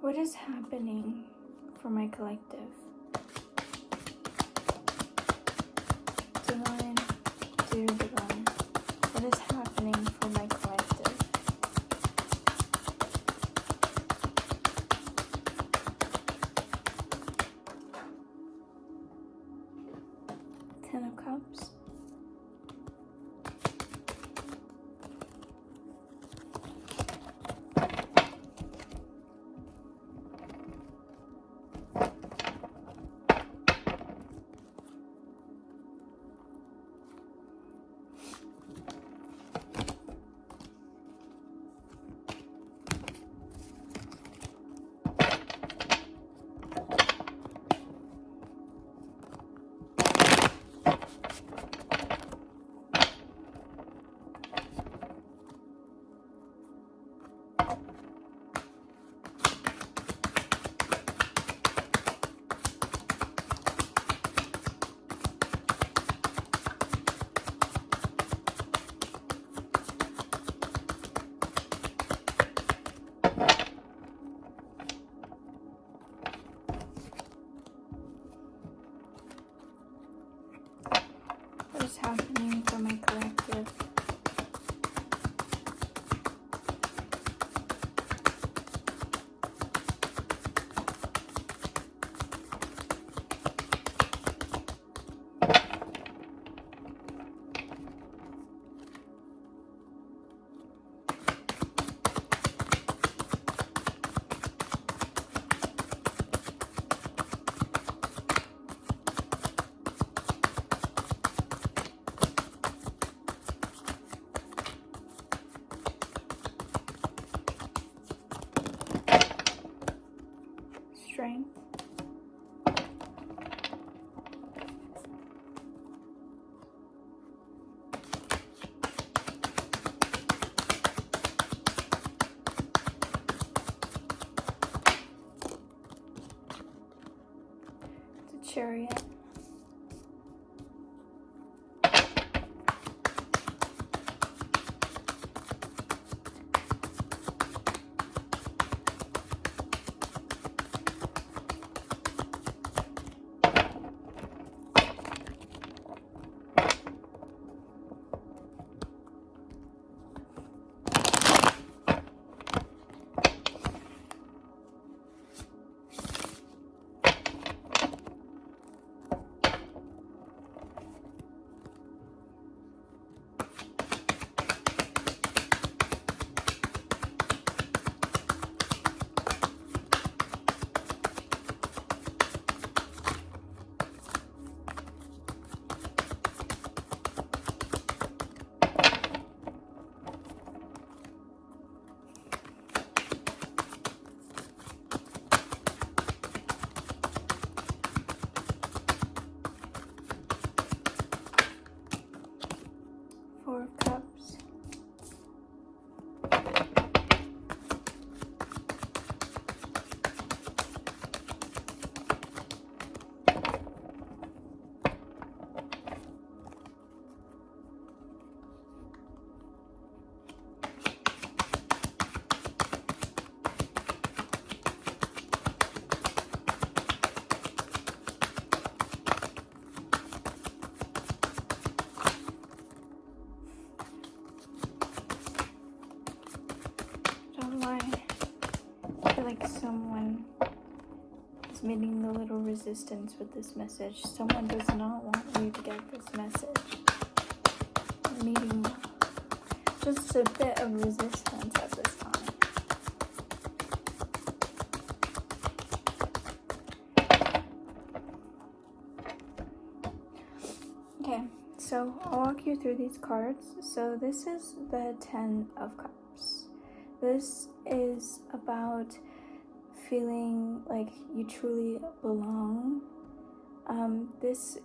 What is happening for my collective? Divine, dear divine, what is happening for my collective? Ten of Cups. What is happening for my collective? Strength. The Chariot. Four of Cups. Don't lie. I feel like someone is meeting a little resistance with this message. Someone does not want you to get this message. I'm meeting just a bit of resistance at this time. Okay, so I'll walk you through these cards. So this is the Ten of Cups. This is about feeling like you truly belong. This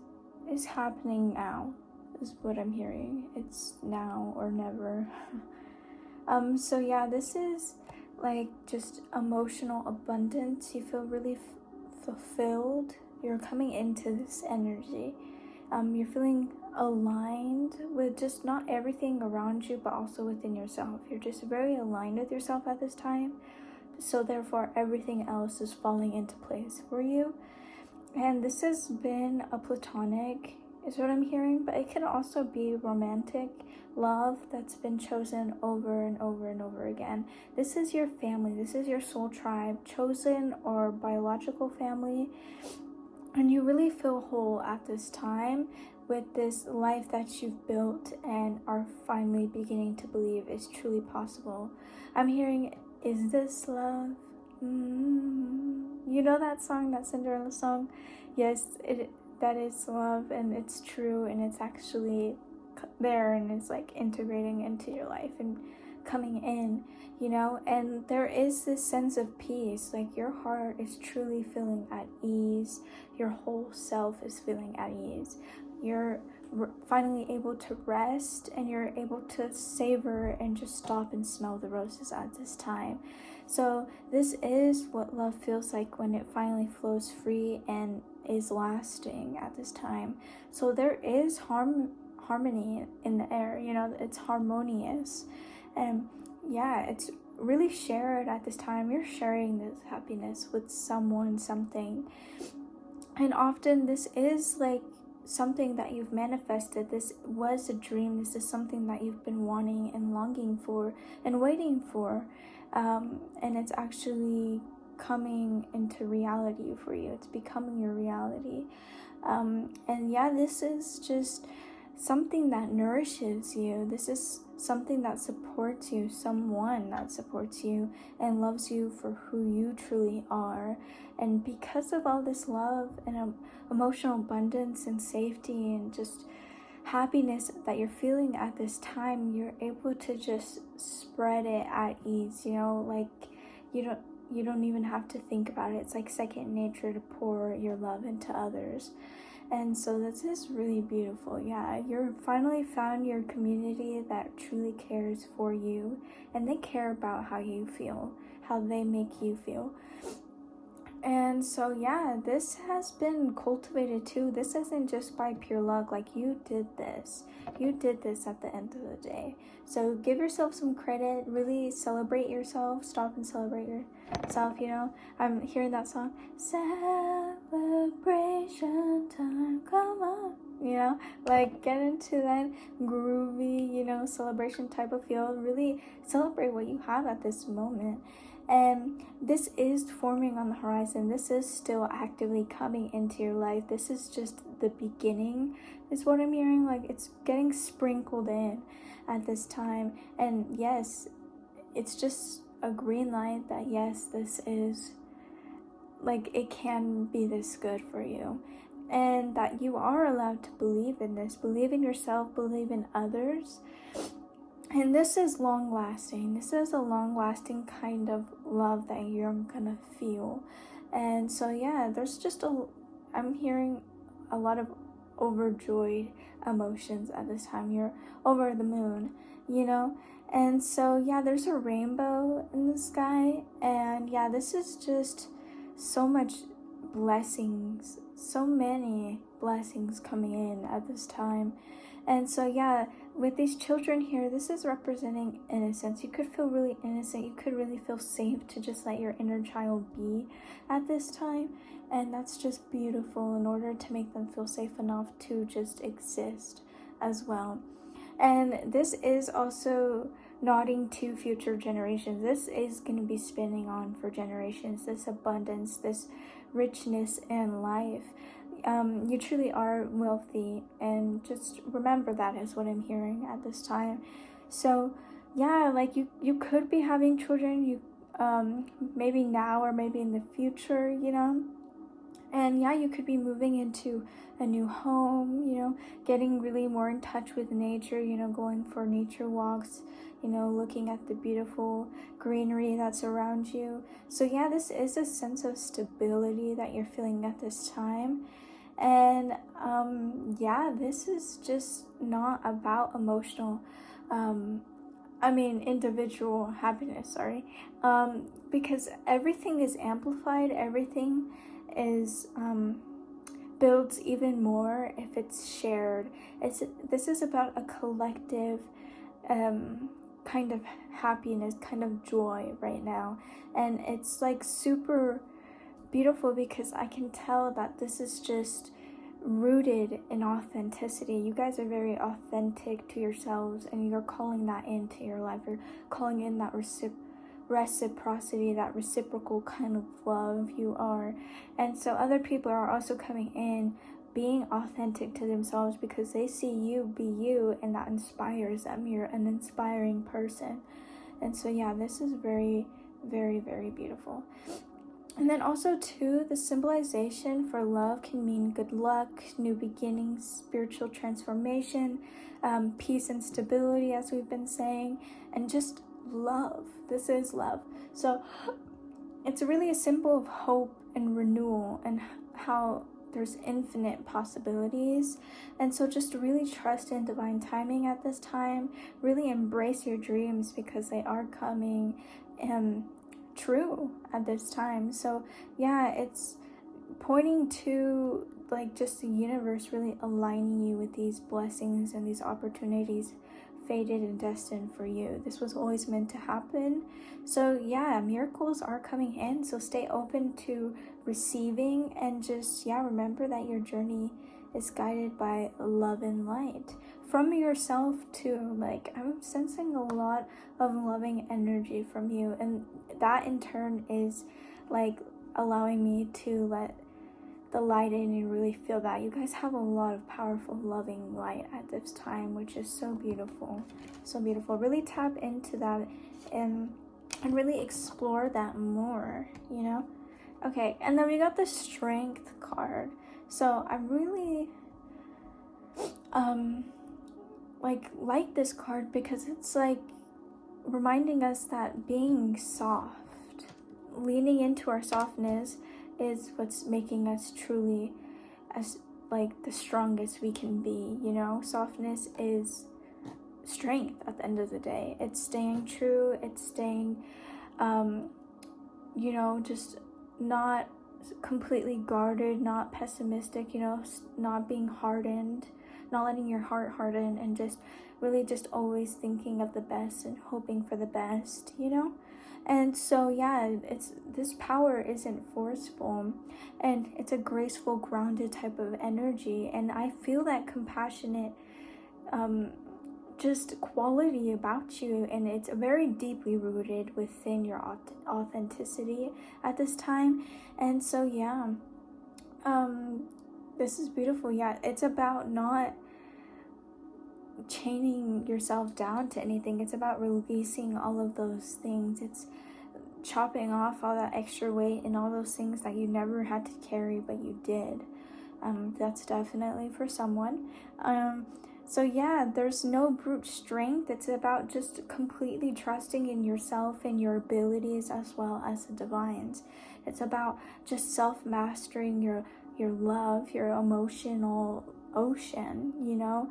is happening now, is what I'm hearing. It's now or never. So yeah, this is like just emotional abundance. You feel really fulfilled. You're coming into this energy. You're feeling aligned with just not everything around you, but also within yourself. You're just very aligned with yourself at this time. so therefore everything else is falling into place for you. And this has been a platonic, is what I'm hearing, but it can also be romantic love that's been chosen over and over and over again. This is your family, this is your soul tribe, chosen or biological family, and you really feel whole at this time with this life that you've built and are finally beginning to believe is truly possible. I'm hearing, is this love? You know that song, that Cinderella song? Yes, that is love, and it's true, and it's actually there, and it's like integrating into your life and coming in, you know. And there is this sense of peace, like your heart is truly feeling at ease, your whole self is feeling at ease. You're finally able to rest, and you're able to savor and just stop and smell the roses at this time. So this is what love feels like when it finally flows free and is lasting at this time. So there is harmony in the air, you know, it's harmonious. And yeah, it's really shared at this time. You're sharing this happiness with someone, something. And often this is like something that you've manifested. This was a dream. This is something that you've been wanting and longing for and waiting for. And it's actually coming into reality for you. It's becoming your reality. And yeah, this is just something that nourishes you. This is something that supports you, someone that supports you and loves you for who you truly are. And because of all this love and emotional abundance and safety and just happiness that you're feeling at this time, you're able to just spread it at ease, you know, like you don't even have to think about it. It's like second nature to pour your love into others. And so this is really beautiful. Yeah, you're finally found your community that truly cares for you, and they care about how you feel, how they make you feel. And so yeah, this has been cultivated too. This isn't just by pure luck. Like you did this at the end of the day. So give yourself some credit, really celebrate yourself, stop and celebrate yourself, you know. I'm hearing that song, celebration time, come on, you know, like get into that groovy, you know, celebration type of feel. Really celebrate what you have at this moment. And this is forming on the horizon. This is still actively coming into your life. This is just the beginning, is what I'm hearing. Like it's getting sprinkled in at this time. And yes, it's just a green light that yes, this is like, it can be this good for you. And that you are allowed to believe in this. Believe in yourself, believe in others. And this is long lasting. This is a long lasting kind of love that you're gonna feel. And so yeah, there's just I'm hearing a lot of overjoyed emotions at this time. You're over the moon, you know? And so yeah, there's a rainbow in the sky. And yeah, this is just so much blessings, so many blessings coming in at this time. And so yeah, with these children here, this is representing innocence. You could feel really innocent. You could really feel safe to just let your inner child be at this time. And that's just beautiful in order to make them feel safe enough to just exist as well. And this is also nodding to future generations. This is going to be spinning on for generations, this abundance, this richness in life. You truly are wealthy, and just remember that is what I'm hearing at this time. So yeah, like you could be having children, you maybe now or maybe in the future, you know. And yeah, you could be moving into a new home, you know, getting really more in touch with nature, you know, going for nature walks, you know, looking at the beautiful greenery that's around you. So yeah, this is a sense of stability that you're feeling at this time. And yeah, this is just not about emotional, individual happiness, sorry. Because everything is amplified, everything is builds even more if it's shared. This is about a collective kind of happiness, kind of joy right now. And it's like super beautiful because I can tell that this is just rooted in authenticity. You guys are very authentic to yourselves, and you're calling that into your life. You're calling in that reciprocity, that reciprocal kind of love you are. And so other people are also coming in being authentic to themselves because they see you be you, and that inspires them. You're an inspiring person. And so yeah, this is very, very, very beautiful. And then also too, the symbolization for love can mean good luck, new beginnings, spiritual transformation, peace and stability, as we've been saying, and just love. This is love. So it's really a symbol of hope and renewal, and how there's infinite possibilities. And so just really trust in divine timing at this time. Really embrace your dreams because they are coming true at this time. So yeah, it's pointing to like just the universe really aligning you with these blessings and these opportunities fated and destined for you. This was always meant to happen. So yeah, miracles are coming in, so stay open to receiving, and just remember that your journey is guided by love and light from yourself too. Like, I'm sensing a lot of loving energy from you, and that in turn is like allowing me to let the light in and really feel that. You guys have a lot of powerful loving light at this time, which is so beautiful. So beautiful. Really tap into that and really explore that more, you know? Okay, and then we got the Strength card. So I really like this card because it's like reminding us that being soft, leaning into our softness, is what's making us truly as like the strongest we can be, you know? Softness is strength at the end of the day. It's staying true, it's staying you know, just not completely guarded, not pessimistic, you know, not being hardened, not letting your heart harden, and just really just always thinking of the best and hoping for the best, you know? And so yeah, it's this power isn't forceful, and it's a graceful, grounded type of energy. And I feel that compassionate just quality about you, and it's very deeply rooted within your authenticity at this time. And so yeah, this is beautiful. Yeah, it's about not chaining yourself down to anything. It's about releasing all of those things. It's chopping off all that extra weight and all those things that you never had to carry but you did. That's definitely for someone. So yeah, there's no brute strength. It's about just completely trusting in yourself and your abilities as well as the divines. It's about just self-mastering your love, your emotional ocean, you know?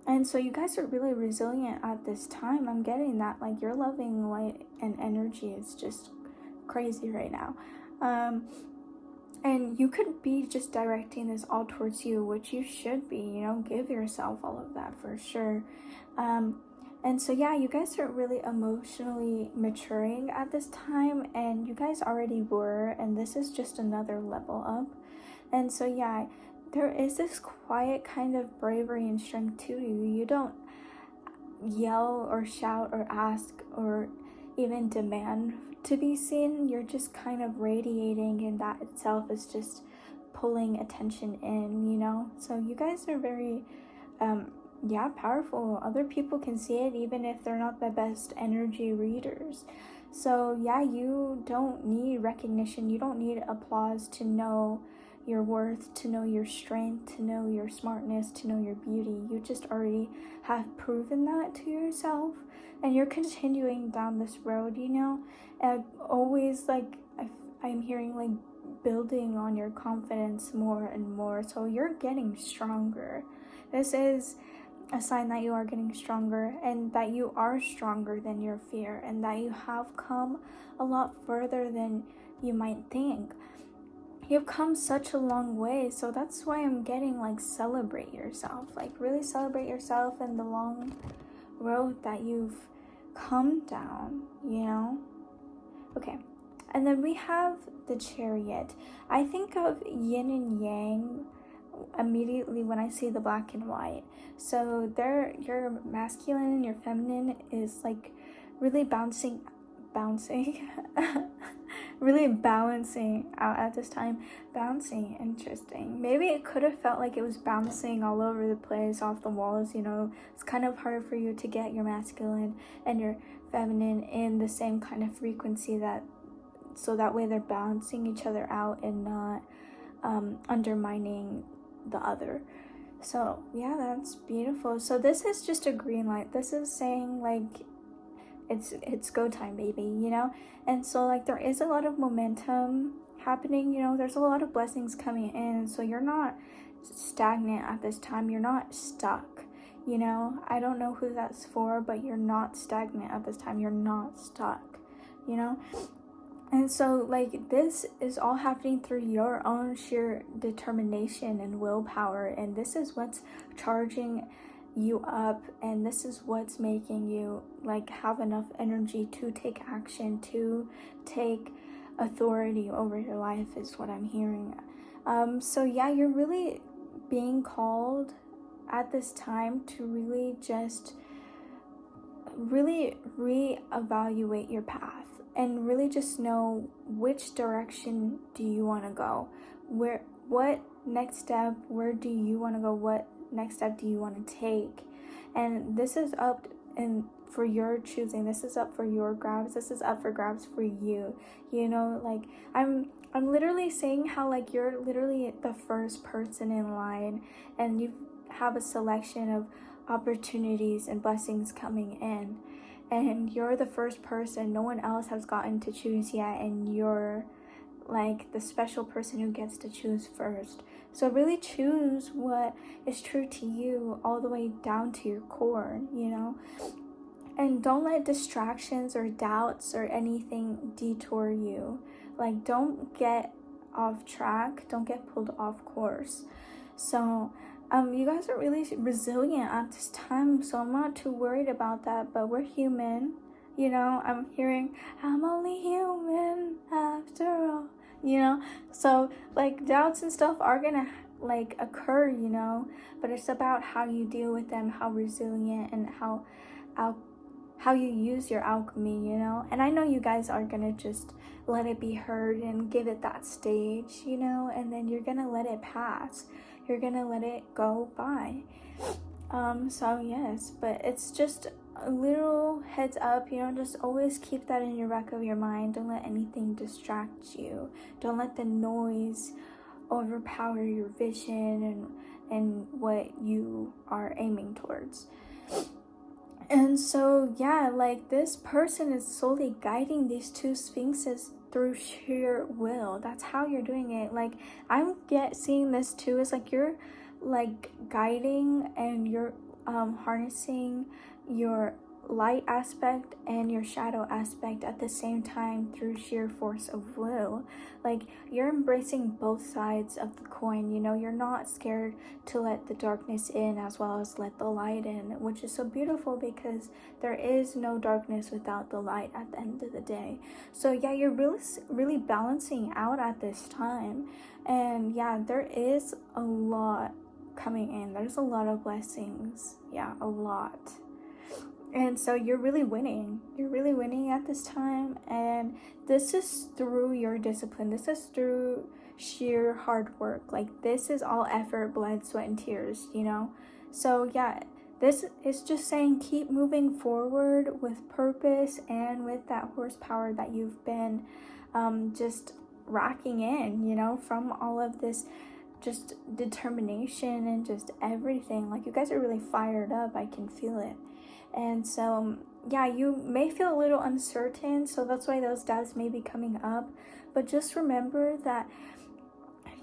And so you guys are really resilient at this time. I'm getting that, like, your loving light and energy is just crazy right now. And you could be just directing this all towards you, which you should be, you know, give yourself all of that for sure. And so yeah, you guys are really emotionally maturing at this time, and you guys already were, and this is just another level up. And so yeah, there is this quiet kind of bravery and strength to you. You don't yell or shout or ask or even demand to be seen. You're just kind of radiating, and that itself is just pulling attention in, you know? So you guys are very powerful. Other people can see it even if they're not the best energy readers. So yeah, you don't need recognition, you don't need applause to know your worth, to know your strength, to know your smartness, to know your beauty. You just already have proven that to yourself, and you're continuing down this road, you know? And always, like, I'm hearing, like, building on your confidence more and more. So you're getting stronger. This is a sign that you are getting stronger, and that you are stronger than your fear, and that you have come a lot further than you might think. You've come such a long way. So that's why I'm getting, like, celebrate yourself. Like, really celebrate yourself and the long road that you've come down, you know? Okay. And then we have the Chariot. I think of yin and yang immediately when I see the black and white. So your masculine and your feminine is like really bouncing really balancing out at this time. Bouncing, interesting. Maybe it could have felt like it was bouncing all over the place off the walls, you know. It's kind of hard for you to get your masculine and your feminine in the same kind of frequency, that so that way they're balancing each other out and not undermining the other. So yeah, that's beautiful. So this is just a green light. This is saying like it's go time, baby, you know? And so like there is a lot of momentum happening, you know, there's a lot of blessings coming in. So you're not stagnant at this time, you're not stuck, you know? I don't know who that's for, but you're not stagnant at this time, you're not stuck, you know? And so like this is all happening through your own sheer determination and willpower, and this is what's charging you up, and this is what's making you like have enough energy to take action, to take authority over your life, is what I'm hearing. So yeah, you're really being called at this time to really just really reevaluate your path and really just know which direction do you want to go, what next step, where do you want to go, what next step do you want to take. And this is up and for your choosing, this is up for your grabs, this is up for grabs for you, you know? Like I'm literally saying how like you're literally the first person in line, and you have a selection of opportunities and blessings coming in, and you're the first person, no one else has gotten to choose yet, and you're like the special person who gets to choose first. So really choose what is true to you all the way down to your core, you know? And don't let distractions or doubts or anything detour you. Like don't get off track, don't get pulled off course. So you guys are really resilient at this time, so I'm not too worried about that, but we're human, you know? I'm hearing, I'm only human after all, you know? So, like, doubts and stuff are gonna, like, occur, you know? But it's about how you deal with them, how resilient, and how you use your alchemy, you know? And I know you guys are gonna just let it be heard and give it that stage, you know? And then you're gonna let it pass. You're gonna let it go by. So yes, but it's just a little heads up, you know, just always keep that in your back of your mind. Don't let anything distract you. Don't let the noise overpower your vision and what you are aiming towards. And so yeah, like this person is solely guiding these two sphinxes through sheer will. That's how you're doing it. Like I'm seeing this too as like you're like guiding and you're harnessing your light aspect and your shadow aspect at the same time through sheer force of will. Like you're embracing both sides of the coin, you know? You're not scared to let the darkness in as well as let the light in, which is so beautiful because there is no darkness without the light at the end of the day. So yeah, you're really balancing out at this time. And yeah, there is a lot coming in. There's a lot of blessings. Yeah, a lot. And so you're really winning. You're really winning at this time. And this is through your discipline. This is through sheer hard work. Like this is all effort, blood, sweat, and tears, you know? So yeah, this is just saying keep moving forward with purpose and with that horsepower that you've been just racking in, you know, from all of this just determination and just everything. Like you guys are really fired up. I can feel it. And so yeah, you may feel a little uncertain, so that's why those doubts may be coming up. But just remember that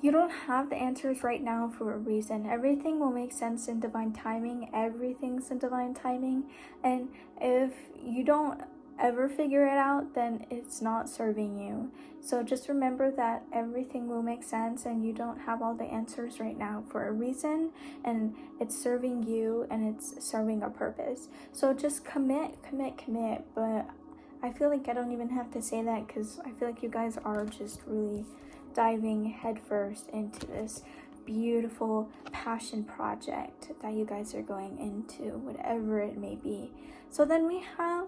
you don't have the answers right now for a reason. Everything will make sense in divine timing. Everything's in divine timing. And if you don't ever figure it out, then it's not serving you. So just remember that everything will make sense, and you don't have all the answers right now for a reason, and it's serving you and it's serving a purpose. So just commit. But I feel like I don't even have to say that, because I feel like you guys are just really diving headfirst into this beautiful passion project that you guys are going into, whatever it may be. So then we have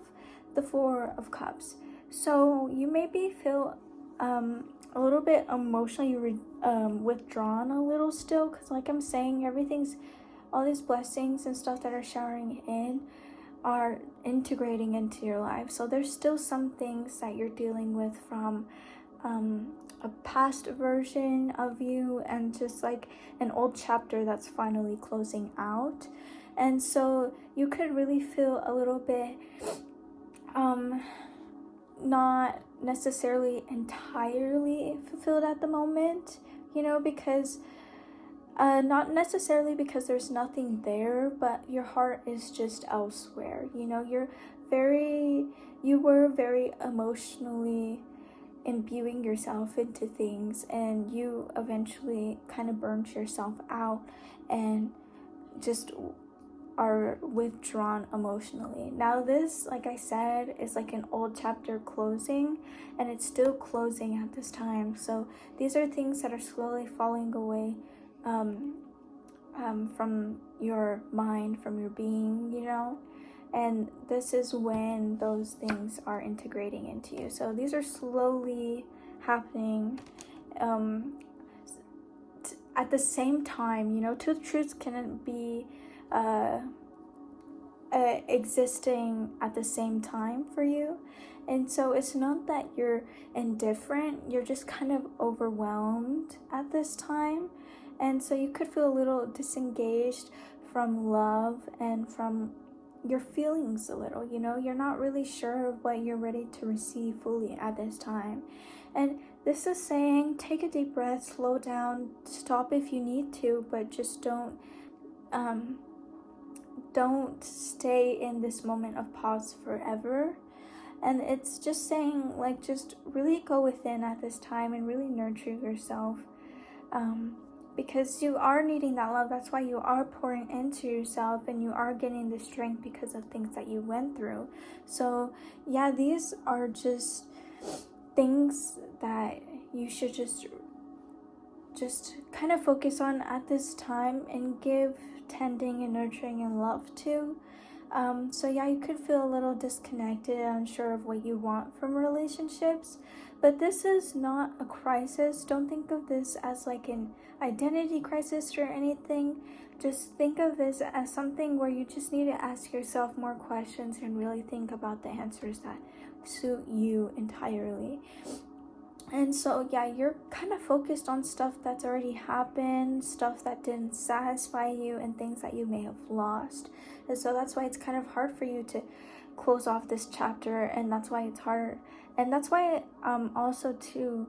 the Four of Cups. So you maybe feel a little bit emotionally withdrawn a little still, because like I'm saying, all these blessings and stuff that are showering in are integrating into your life. So there's still some things that you're dealing with from a past version of you, and just like an old chapter that's finally closing out. And so you could really feel a little bit not necessarily entirely fulfilled at the moment, because not necessarily because there's nothing there, but your heart is just elsewhere. You were very emotionally imbuing yourself into things, and you eventually kind of burnt yourself out and just are withdrawn emotionally. Now this, like I said, is like an old chapter closing, and it's still closing at this time. So these are things that are slowly falling away from your mind, from your being, and this is when those things are integrating into you. So these are slowly happening at the same time. Two truths can be existing at the same time for you. And so it's not that you're indifferent, you're just kind of overwhelmed at this time. And so you could feel a little disengaged from love and from your feelings a little. You're not really sure of what you're ready to receive fully at this time. And this is saying, take a deep breath, slow down, stop if you need to, but just don't stay in this moment of pause forever. And it's just saying, like, just really go within at this time and really nurture yourself, because you are needing that love. That's why you are pouring into yourself, and you are getting the strength because of things that you went through. So yeah, these are just things that you should just kind of focus on at this time and give tending and nurturing and love to. So yeah, you could feel a little disconnected and unsure of what you want from relationships, but this is not a crisis. Don't think of this as like an identity crisis or anything. Just think of this as something where you just need to ask yourself more questions and really think about the answers that suit you entirely. And so yeah, you're kind of focused on stuff that's already happened, stuff that didn't satisfy you, and things that you may have lost. And so that's why it's kind of hard for you to close off this chapter, and that's why it's hard. And that's why also too,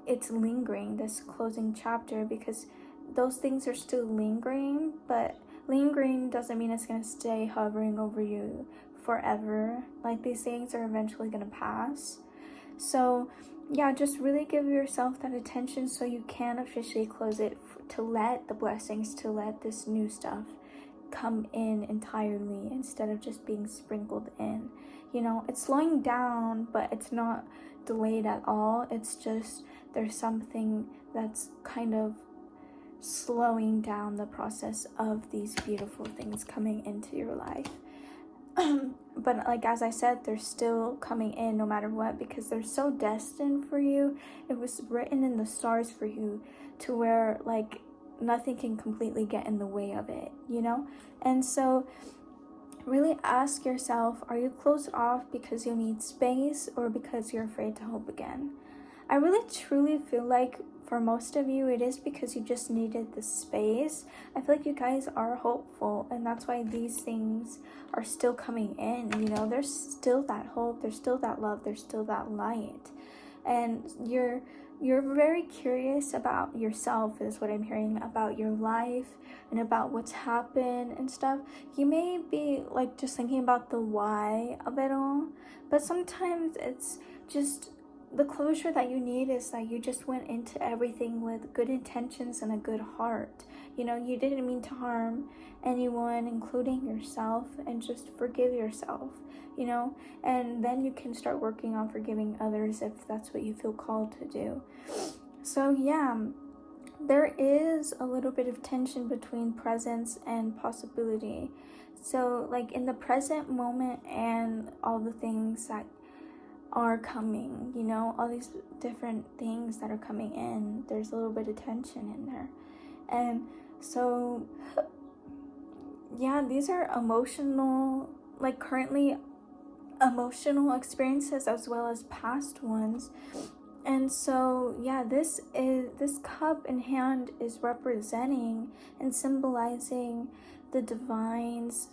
it's lingering, this closing chapter, because those things are still lingering, but lingering doesn't mean it's going to stay hovering over you forever. Like, these things are eventually going to pass. So yeah, just really give yourself that attention so you can officially close it, to let the blessings, to let this new stuff come in entirely instead of just being sprinkled in. It's slowing down, but it's not delayed at all. It's just there's something that's kind of slowing down the process of these beautiful things coming into your life. But like, as I said, they're still coming in no matter what, because they're so destined for you. It was written in the stars for you, to where like nothing can completely get in the way of it, And so really ask yourself, are you closed off because you need space, or because you're afraid to hope again? I really truly feel like for most of you, it is because you just needed the space. I feel like you guys are hopeful, and that's why these things are still coming in. There's still that hope, there's still that love, there's still that light. And you're you're very curious about yourself, is what I'm hearing, about your life and about what's happened and stuff. You may be like just thinking about the why of it all, but sometimes it's just the closure that you need is that you just went into everything with good intentions and a good heart. You know, you didn't mean to harm anyone, including yourself, and just forgive yourself, you know, and then you can start working on forgiving others if that's what you feel called to do. So yeah, there is a little bit of tension between presence and possibility. So like in the present moment and all the things that are coming, you know, all these different things that are coming in, there's a little bit of tension in there. And so yeah, these are emotional, like currently emotional experiences as well as past ones. And so yeah, this cup in hand is representing and symbolizing the divine's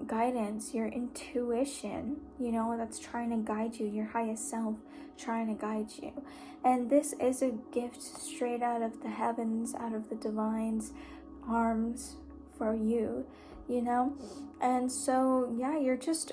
guidance, your intuition, you know, that's trying to guide you, your highest self trying to guide you. And this is a gift straight out of the heavens, out of the divine's arms for you, you know. And so yeah, you're just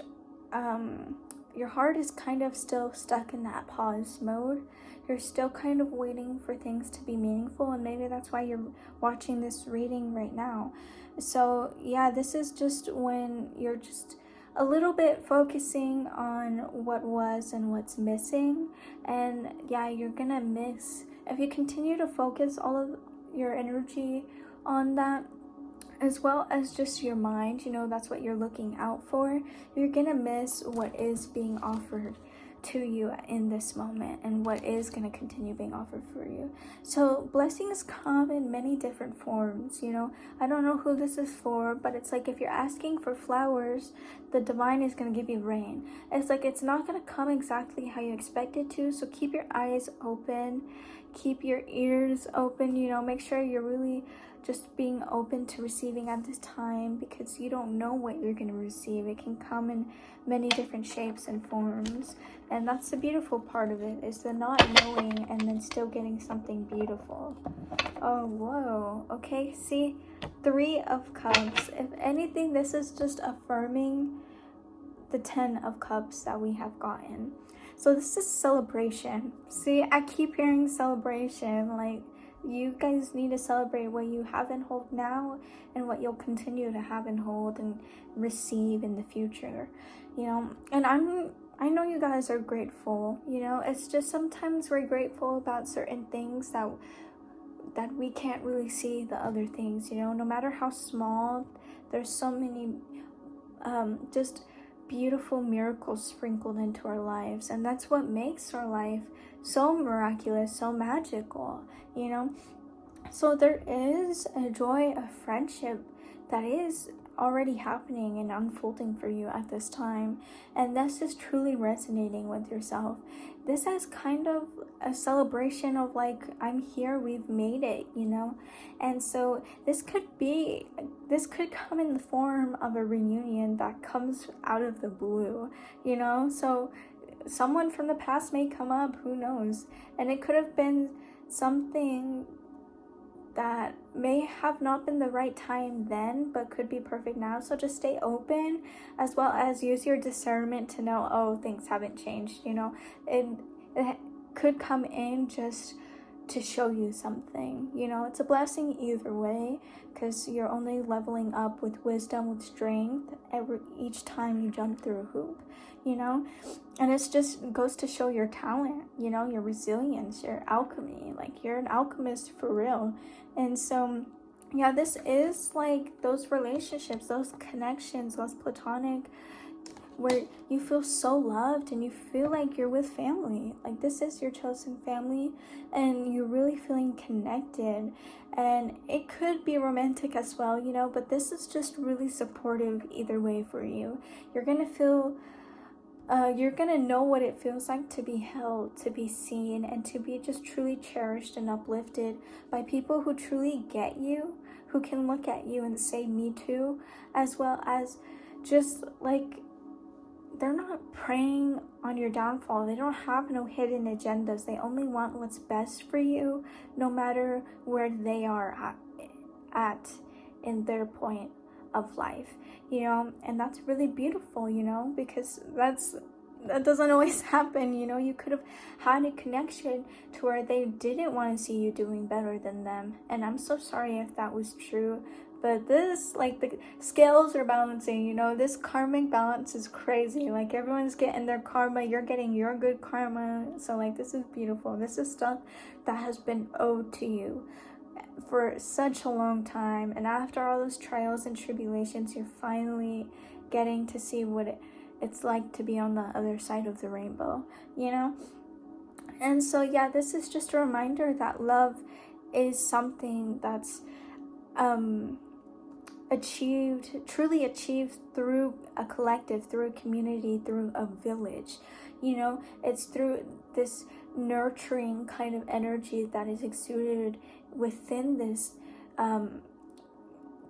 your heart is kind of still stuck in that pause mode. You're still kind of waiting for things to be meaningful, and maybe that's why you're watching this reading right now. So yeah, this is just when you're just a little bit focusing on what was and what's missing. And yeah, you're gonna miss, if you continue to focus all of your energy on that, as well as just your mind, you know, that's what you're looking out for, you're gonna miss what is being offered to you in this moment and what is going to continue being offered for you. So blessings come in many different forms, you know. I don't know who this is for, but it's like if you're asking for flowers, the divine is going to give you rain. It's like it's not going to come exactly how you expect it to, so keep your eyes open, keep your ears open, you know, make sure you're really just being open to receiving at this time, because you don't know what you're going to receive. It can come in many different shapes and forms, and that's the beautiful part of it, is the not knowing and then still getting something beautiful. Oh, whoa. Okay, see, 3 of Cups. If anything, this is just affirming the 10 of Cups that we have gotten. So this is celebration. See, I keep hearing celebration, like you guys need to celebrate what you have and hold now and what you'll continue to have and hold and receive in the future, you know. And I know you guys are grateful, you know. It's just sometimes we're grateful about certain things that we can't really see the other things, you know. No matter how small, there's so many just beautiful miracles sprinkled into our lives, and that's what makes our life so miraculous, so magical, you know. So there is a joy of friendship that is already happening and unfolding for you at this time, and this is truly resonating with yourself. This is kind of a celebration of like, I'm here, we've made it, you know. And so this could come in the form of a reunion that comes out of the blue, you know. So someone from the past may come up, who knows, and it could have been something that may have not been the right time then, but could be perfect now. So just stay open, as well as use your discernment to know, oh, things haven't changed, you know. It could come in just to show you something, you know. It's a blessing either way, because you're only leveling up with wisdom, with strength each time you jump through a hoop, you know. And it's just goes to show your talent, you know, your resilience, your alchemy. Like, you're an alchemist for real. And so yeah, this is like those relationships, those connections, those platonic, where you feel so loved and you feel like you're with family. Like, this is your chosen family, and you're really feeling connected. And it could be romantic as well, you know, but this is just really supportive either way for you. You're gonna feel you're gonna know what it feels like to be held, to be seen, and to be just truly cherished and uplifted by people who truly get you, who can look at you and say, me too, as well as just like they're not preying on your downfall. They don't have no hidden agendas. They only want what's best for you, no matter where they are at in their point of life, you know. And that's really beautiful, you know, because that doesn't always happen, you know. You could have had a connection to where they didn't want to see you doing better than them, and I'm so sorry if that was true. But this, like, the scales are balancing, you know. This karmic balance is crazy. Like, everyone's getting their karma, you're getting your good karma. So, like, this is beautiful. This is stuff that has been owed to you for such a long time. And after all those trials and tribulations, you're finally getting to see what it's like to be on the other side of the rainbow, you know. And so, yeah, this is just a reminder that love is something that's truly achieved through a collective, through a community, through a village, you know. It's through this nurturing kind of energy that is exuded within this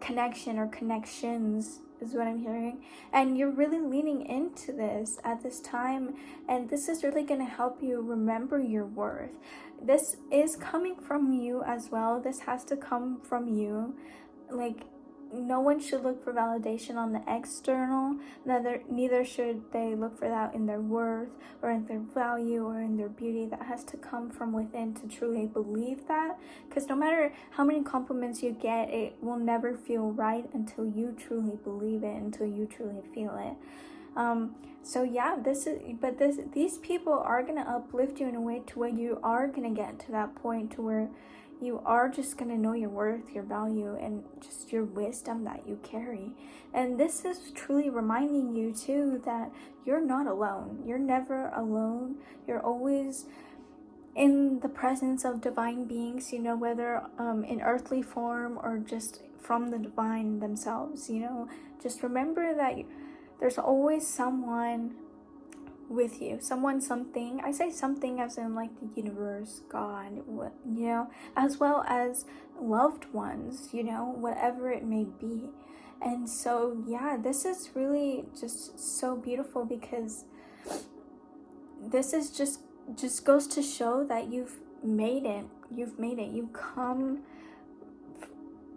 connection or connections, is what I'm hearing. And you're really leaning into this at this time, and this is really going to help you remember your worth. This is coming from you as well. This has to come from you. Like, no one should look for validation on the external. Neither should they look for that in their worth or in their value or in their beauty. That has to come from within to truly believe that. Because no matter how many compliments you get, it will never feel right until you truly believe it, until you truly feel it. So yeah, these people are gonna uplift you in a way to where you are gonna get to that point to where you are just going to know your worth, your value, and just your wisdom that you carry. And this is truly reminding you too that you're not alone. You're never alone. You're always in the presence of divine beings, you know, whether in earthly form or just from the divine themselves, you know. Just remember that there's always someone with you, someone, something. I say something as in like the universe, God, what, you know, as well as loved ones, you know, whatever it may be. And so yeah, this is really just so beautiful, because this is just goes to show that you've made it. You've come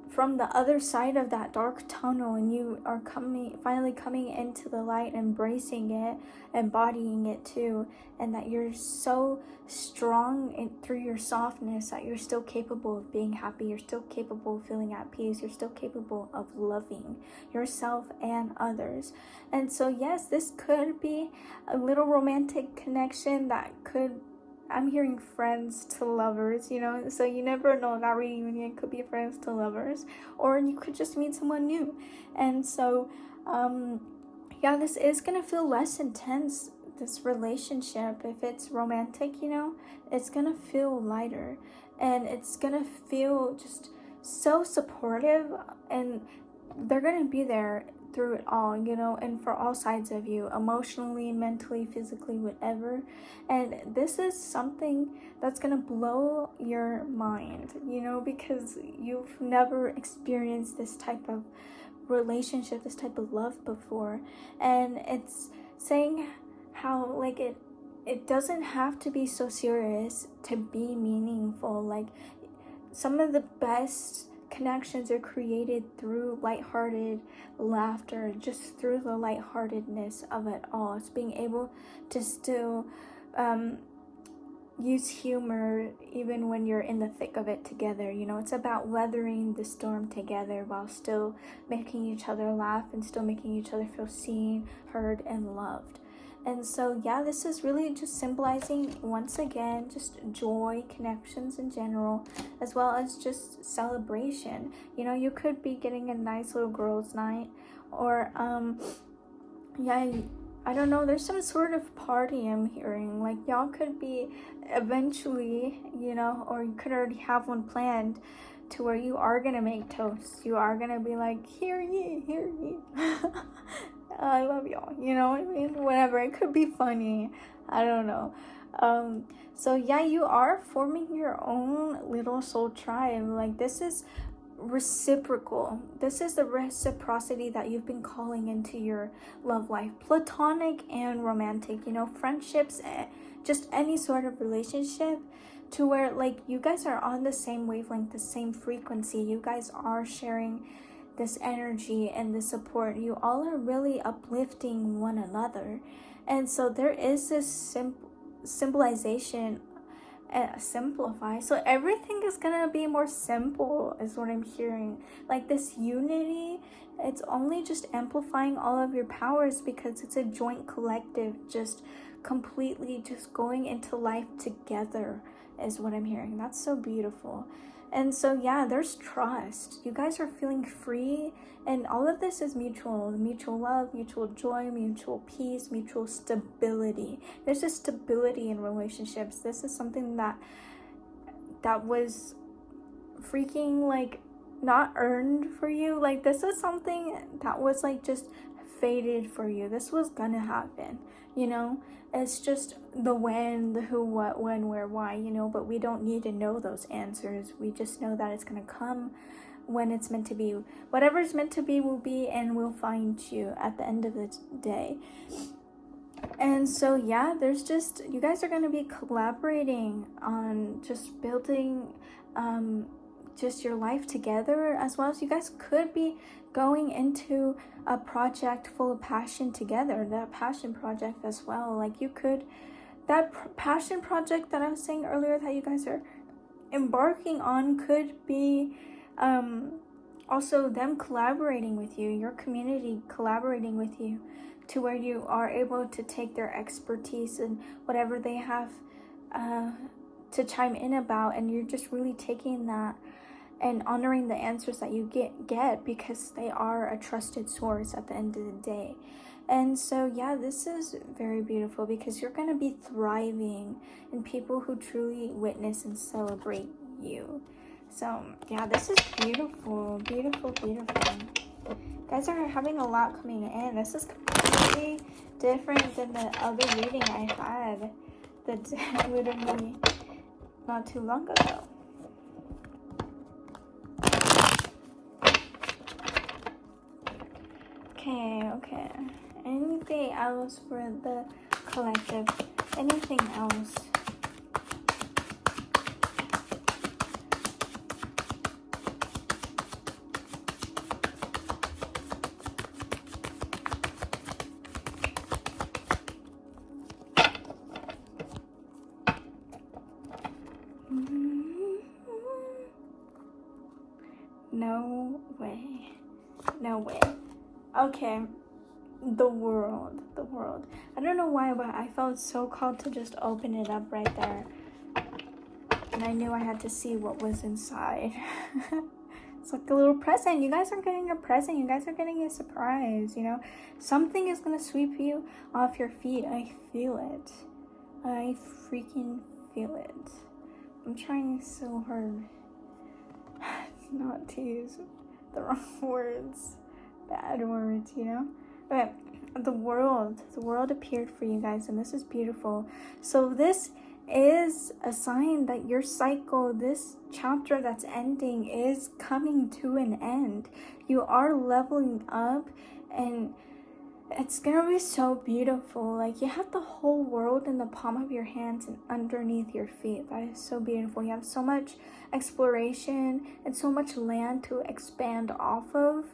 from the other side of that dark tunnel, and you are finally coming into the light, embracing it, embodying it too, and that you're so strong through your softness that you're still capable of being happy, you're still capable of feeling at peace, you're still capable of loving yourself and others. And so yes, this could be a little romantic connection that could, I'm hearing friends to lovers, you know, so you never know, that reunion could be friends to lovers, or you could just meet someone new. And so, yeah, this is gonna feel less intense, this relationship. If it's romantic, you know, it's gonna feel lighter, and it's gonna feel just so supportive, and they're gonna be there through it all, you know, and for all sides of you, emotionally, mentally, physically, whatever. And this is something that's gonna blow your mind, you know, because you've never experienced this type of relationship, this type of love before. And it's saying how, like, it doesn't have to be so serious to be meaningful. Like, some of the best connections are created through lighthearted laughter, just through the lightheartedness of it all. It's being able to still use humor even when you're in the thick of it together, you know. It's about weathering the storm together while still making each other laugh and still making each other feel seen, heard, and loved. And so yeah, this is really just symbolizing, once again, just joy, connections in general, as well as just celebration. You know, you could be getting a nice little girls' night, or yeah, I don't know, there's some sort of party I'm hearing. Like, y'all could be eventually, you know, or you could already have one planned, to where you are gonna make toast. You are gonna be like, hear ye, hear ye. I love y'all, you know what I mean? Whatever, it could be funny, I don't know. So yeah, you are forming your own little soul tribe. Like, this is reciprocal. This is the reciprocity that you've been calling into your love life, platonic and romantic, you know, friendships, just any sort of relationship, to where like you guys are on the same wavelength, the same frequency. You guys are sharing this energy and the support. You all are really uplifting one another. And so there is this symbolization, simplify, so everything is gonna be more simple is what I'm hearing. Like this unity, it's only just amplifying all of your powers, because it's a joint collective, just completely just going into life together is what I'm hearing. That's so beautiful. And so yeah, there's trust. You guys are feeling free, and all of this is mutual love, mutual joy, mutual peace, mutual stability. There's a stability in relationships. This is something that was freaking like not earned for you. Like this is something that was like just fated for you. This was gonna happen, you know. It's just the when, the who, what, when, where, why, you know, but we don't need to know those answers. We just know that it's gonna come when it's meant to be. Whatever's meant to be will be, and we'll find you at the end of the day. And so yeah, there's just, you guys are going to be collaborating on just building just your life together, as well as you guys could be going into a project full of passion together, that passion project as well. Like you could, that passion project that I was saying earlier that you guys are embarking on could be also them collaborating with you, your community collaborating with you, to where you are able to take their expertise and whatever they have to chime in about, and you're just really taking that and honoring the answers that you get because they are a trusted source at the end of the day. And so yeah, this is very beautiful, because you're going to be thriving in people who truly witness and celebrate you. So yeah, this is beautiful, beautiful, beautiful. Guys are having a lot coming in. This is completely different than the other reading I had that literally not too long ago. Okay. Anything else for the collective? Anything else? No way. Okay. The world. I don't know why, but I felt so called to just open it up right there. And I knew I had to see what was inside. It's like a little present. You guys are getting a present. You guys are getting a surprise, you know. Something is going to sweep you off your feet. I feel it. I freaking feel it. I'm trying so hard not to use the wrong words. Bad words, you know. Okay. The world appeared for you guys, and this is beautiful. So this is a sign that your cycle, this chapter that's ending, is coming to an end. You are leveling up, and it's gonna be so beautiful. Like you have the whole world in the palm of your hands and underneath your feet. That is so beautiful. You have so much exploration and so much land to expand off of,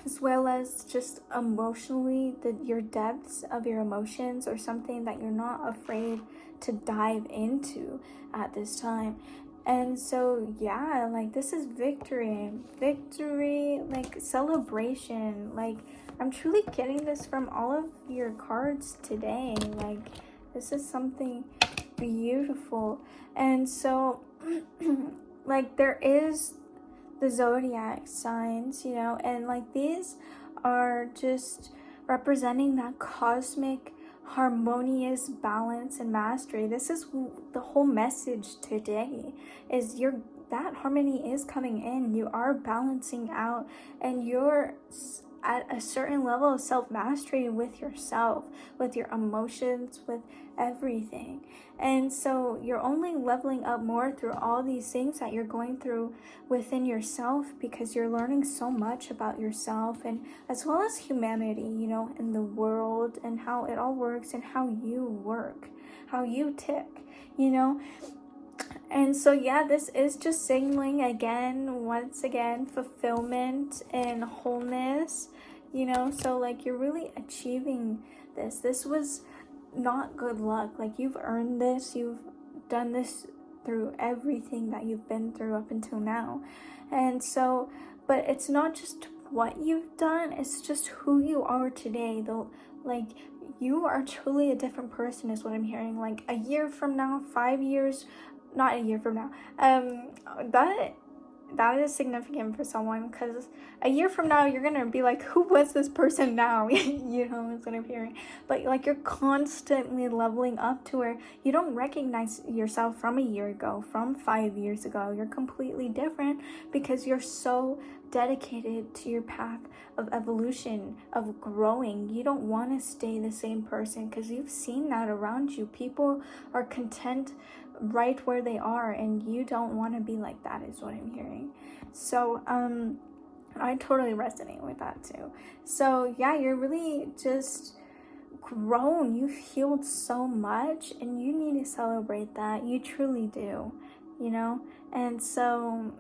as well as just emotionally, your depths of your emotions are something that you're not afraid to dive into at this time. And so yeah, like this is victory, like celebration. Like I'm truly getting this from all of your cards today. Like this is something beautiful. And so like there is the zodiac signs, you know, and like these are just representing that cosmic harmonious balance and mastery. This is the whole message today, is that harmony is coming in. You are balancing out, and you're at a certain level of self-mastery with yourself, with your emotions, with everything. And so you're only leveling up more through all these things that you're going through within yourself, because you're learning so much about yourself, and as well as humanity, you know, in the world, and how it all works, and how you work, how you tick, you know. And so yeah, this is just signaling again, once again, fulfillment and wholeness, you know. So like, you're really achieving this. This was not good luck. Like, you've earned this. You've done this through everything that you've been through up until now. And so, but it's not just what you've done, it's just who you are today, though. Like, you are truly a different person is what I'm hearing. Like, a year from now, 5 years, not a year from now, that is significant for someone, because a year from now you're gonna be like, who was this person now? You know, is what I'm hearing. But like, you're constantly leveling up to where you don't recognize yourself from a year ago, from 5 years ago. You're completely different, because you're so dedicated to your path of evolution, of growing. You don't want to stay the same person, because you've seen that around you. People are content right where they are, and you don't want to be like that, is what I'm hearing. So I totally resonate with that too. So yeah, you're really just grown. You've healed so much, and you need to celebrate that. You truly do, you know. And so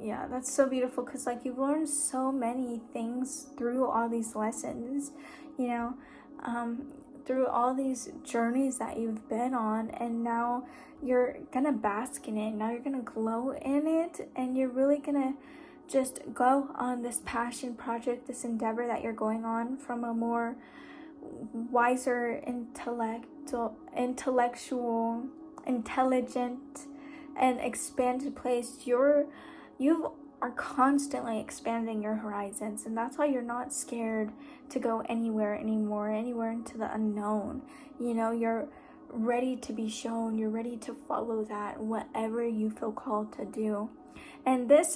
yeah, that's so beautiful, because like, you've learned so many things through all these lessons, you know, through all these journeys that you've been on, and now you're gonna bask in it. Now you're gonna glow in it, and you're really gonna just go on this passion project, this endeavor that you're going on, from a more wiser, intellectual, intelligent, and expanded place. You are constantly expanding your horizons, and that's why you're not scared to go anywhere anymore, anywhere into the unknown. You know, you're ready to be shown, you're ready to follow that, whatever you feel called to do. And this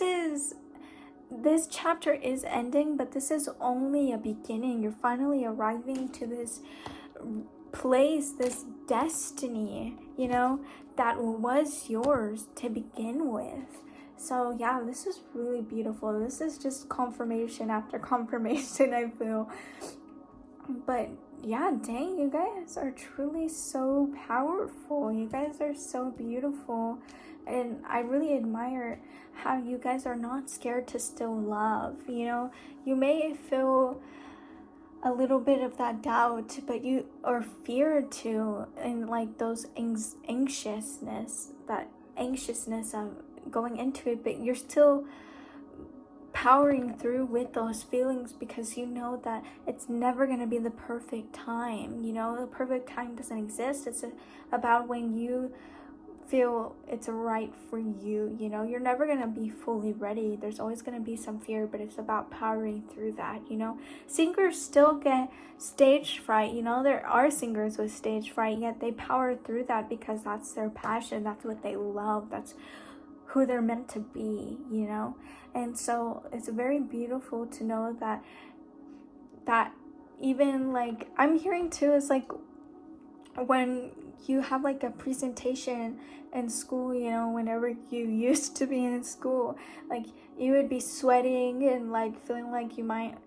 chapter is ending, but this is only a beginning. You're finally arriving to this place, this destiny, you know, that was yours to begin with. So yeah, this is really beautiful. This is just confirmation after confirmation, I feel. But yeah, dang, you guys are truly so powerful. You guys are so beautiful. And I really admire how you guys are not scared to still love. You know, you may feel a little bit of that doubt, but you, or fear too, and like those anxiousness of going into it, but you're still powering through with those feelings, because you know that it's never going to be the perfect time. You know, the perfect time doesn't exist. It's about when you feel it's right for you. You know, you're never going to be fully ready. There's always going to be some fear, but it's about powering through that. You know, singers still get stage fright. You know, there are singers with stage fright, yet they power through that, because that's their passion, that's what they love, that's who they're meant to be, you know. And so it's very beautiful to know that even like, I'm hearing too, is like, when you have like a presentation in school, you know, whenever you used to be in school, like, you would be sweating and like feeling like you might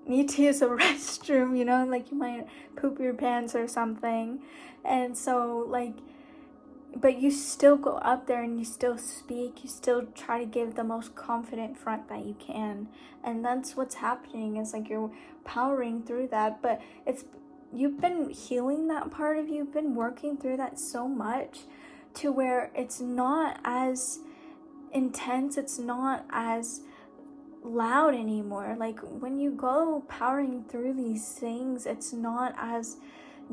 need to use a restroom, you know, like you might poop your pants or something. And so like, but you still go up there and you still speak, you still try to give the most confident front that you can. And that's what's happening, is like, you're powering through that. But you've been healing that part of you, you've been working through that so much, to where it's not as intense, it's not as loud anymore. Like, when you go powering through these things, it's not as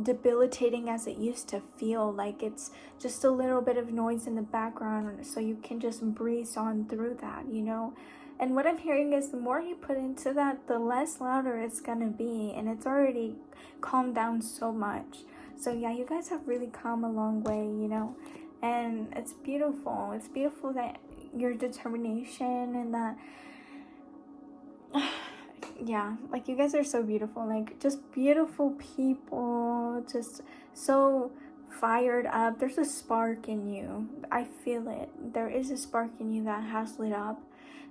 debilitating as it used to feel. Like, it's just a little bit of noise in the background, so you can just breeze on through that, you know. And what I'm hearing is, the more you put into that, the less louder it's gonna be, and it's already calmed down so much. So yeah, you guys have really come a long way, you know. And it's beautiful. It's beautiful that your determination, and that yeah, like you guys are so beautiful, like just beautiful people, just so fired up. There's a spark in you. I feel it. There is a spark in you that has lit up,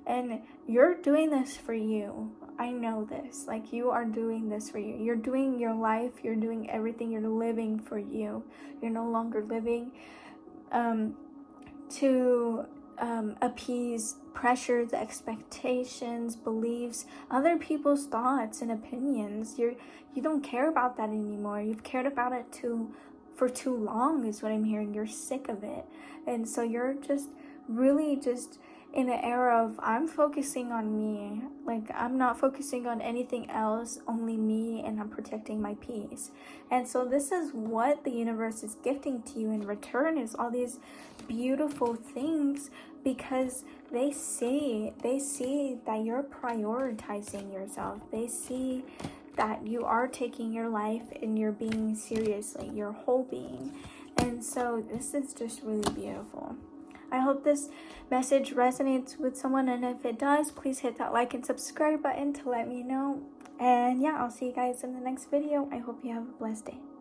and you're doing this for you. I know this. Like, you are doing this for you. You're doing your life, you're doing everything, you're living for you. You're no longer living to appease pressures, expectations, beliefs, other people's thoughts and opinions. You don't care about that anymore. You've cared about it for too long, is what I'm hearing. You're sick of it. And so you're just really just in an era of, I'm focusing on me. Like, I'm not focusing on anything else, only me, and I'm protecting my peace. And so this is what the universe is gifting to you in return, is all these beautiful things, because they see that you're prioritizing yourself. They see that you are taking your life and you're being seriously, your whole being. And so this is just really beautiful. I hope this message resonates with someone, and if it does, please hit that like and subscribe button to let me know. And yeah, I'll see you guys in the next video. I hope you have a blessed day.